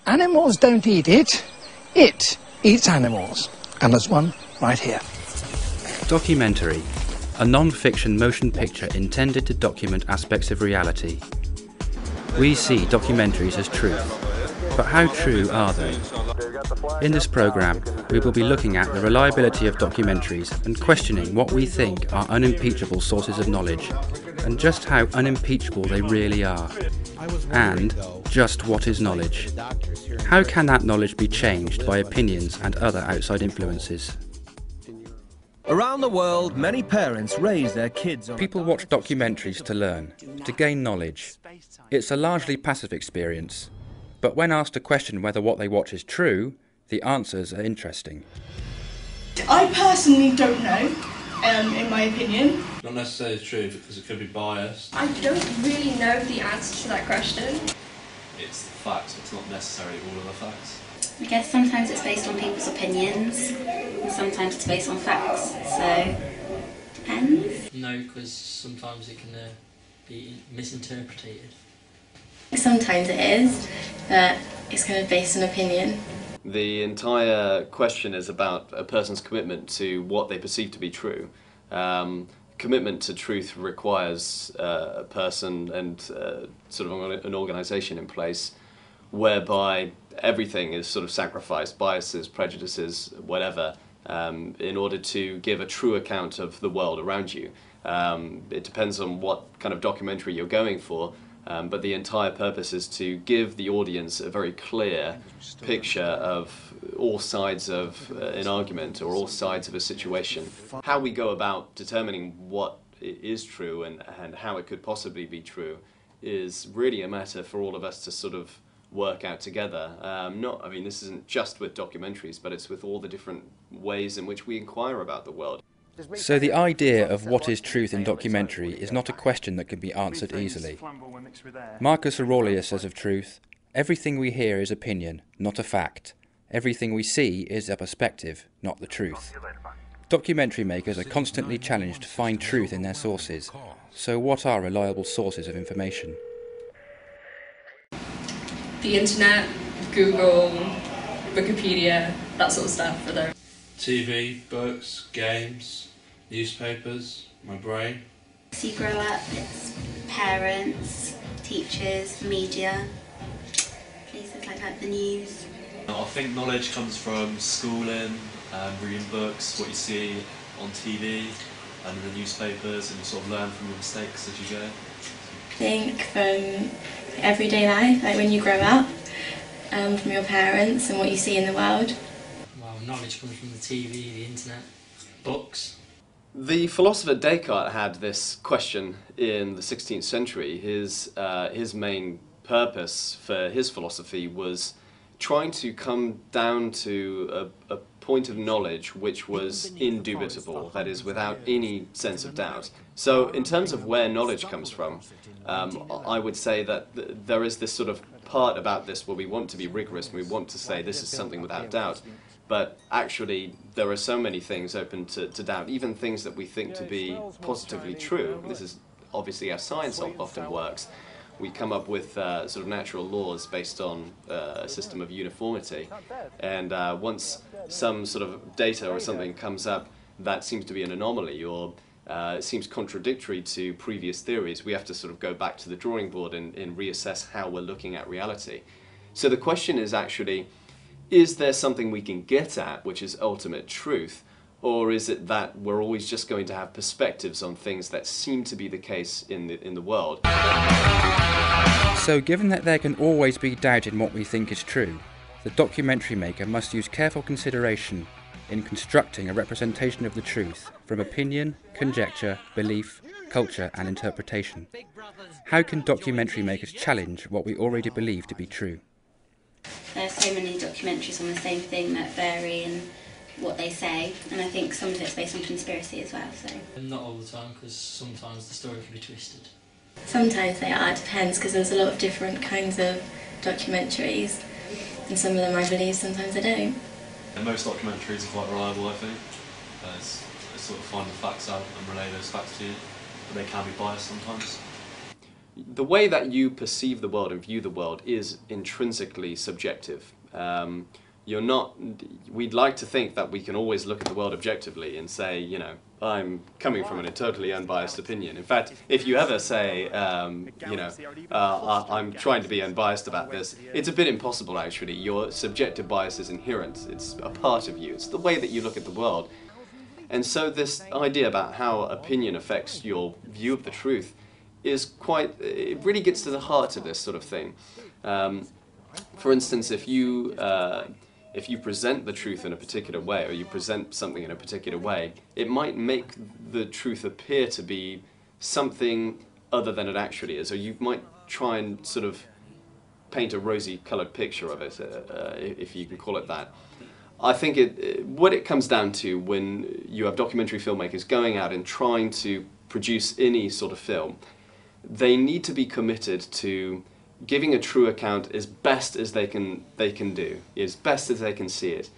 Animals don't eat it, it eats animals. And there's one right here. Documentary, a non-fiction motion picture intended to document aspects of reality. We see documentaries as truth, but how true are they? In this programme, we will be looking at the reliability of documentaries and questioning what we think are unimpeachable sources of knowledge, and just how unimpeachable they really are. And just what is knowledge? How can that knowledge be changed by opinions and other outside influences? Around the world, many parents raise their kids on... People watch documentaries to learn, to gain knowledge. It's a largely passive experience, but when asked to question whether what they watch is true, the answers are interesting. I personally don't know, in my opinion. Not necessarily true because it could be biased. I don't really know the answer to that question. It's the facts, it's not necessarily all of the facts. I guess sometimes it's based on people's opinions, and sometimes it's based on facts, so depends. No, because sometimes it can be misinterpreted. Sometimes it is, but it's kind of based on opinion. The entire question is about a person's commitment to what they perceive to be true. Commitment to truth requires a person and sort of an organisation in place whereby everything is sort of sacrificed, biases, prejudices, whatever, in order to give a true account of the world around you. It depends on what kind of documentary you're going for, but the entire purpose is to give the audience a very clear picture of all sides of an argument or all sides of a situation. How we go about determining what is true and how it could possibly be true is really a matter for all of us to sort of work out together. I mean, this isn't just with documentaries, but it's with all the different ways in which we inquire about the world. So the idea of what is truth in documentary is not a question that can be answered easily. Marcus Aurelius says of truth, everything we hear is opinion, not a fact. Everything we see is a perspective, not the truth. Documentary makers are constantly challenged to find truth in their sources. So what are reliable sources of information? The internet, Google, Wikipedia, that sort of stuff. TV, books, games, newspapers, my brain. As you grow up, it's parents, teachers, media, places like the news. I think knowledge comes from schooling, reading books, what you see on TV and in the newspapers, and you sort of learn from your mistakes as you go. I think from everyday life, like when you grow up, from your parents and what you see in the world. Well, knowledge comes from the TV, the internet, books. The philosopher Descartes had this question in the 16th century. His main purpose for his philosophy was trying to come down to a point of knowledge which was indubitable, that is, without any sense of doubt. So in terms of where knowledge comes from, I would say that there is this sort of part about this where we want to be rigorous and we want to say this is something without doubt. But actually, there are so many things open to doubt, even things that we think to be positively true. This is obviously how science often works. We come up with sort of natural laws based on a system of uniformity. And once some sort of data or something comes up that seems to be an anomaly or seems contradictory to previous theories, we have to sort of go back to the drawing board and reassess how we're looking at reality. So the question is actually, is there something we can get at which is ultimate truth, or is it that we're always just going to have perspectives on things that seem to be the case in the world? So given that there can always be doubt in what we think is true, the documentary maker must use careful consideration in constructing a representation of the truth from opinion, conjecture, belief, culture and interpretation. How can documentary makers challenge what we already believe to be true? There's so many documentaries on the same thing that vary in what they say, and I think some of it's based on conspiracy as well. So Not all the time, because sometimes the story can be twisted. Sometimes they are, it depends, because there's a lot of different kinds of documentaries, and some of them I believe, sometimes I don't. And most documentaries are quite reliable, I think. They sort of find the facts out and relay those facts to you, but they can be biased sometimes. the way that you perceive the world and view the world is intrinsically subjective. We'd like to think that we can always look at the world objectively and say, you know, I'm coming from a totally unbiased opinion. In fact, if you ever say, I'm trying to be unbiased about this, it's a bit impossible actually. Your subjective bias is inherent. It's a part of you. It's the way that you look at the world. And so this idea about how opinion affects your view of the truth is it really gets to the heart of this sort of thing. For instance, if you present the truth in a particular way, or you present something in a particular way, it might make the truth appear to be something other than it actually is, or you might try and sort of paint a rosy-coloured picture of it, if you can call it that. I think what it comes down to when you have documentary filmmakers going out and trying to produce any sort of film, they need to be committed to giving a true account as best as they can do, as best as they can see it.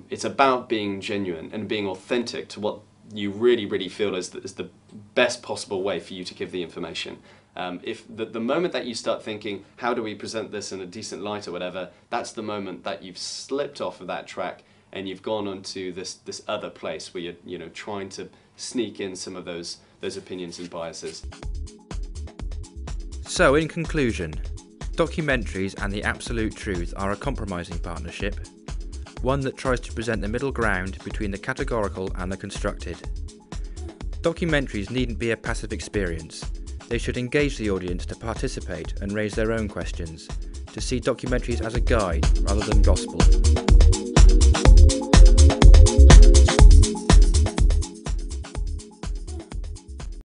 It's about being genuine and being authentic to what you really, really feel is the best possible way for you to give the information. If the moment that you start thinking, how do we present this in a decent light or whatever, that's the moment that you've slipped off of that track and you've gone onto this other place where you're trying to sneak in some of those opinions and biases. So, in conclusion, documentaries and the absolute truth are a compromising partnership, one that tries to present the middle ground between the categorical and the constructed. Documentaries needn't be a passive experience. They should engage the audience to participate and raise their own questions, to see documentaries as a guide rather than gospel.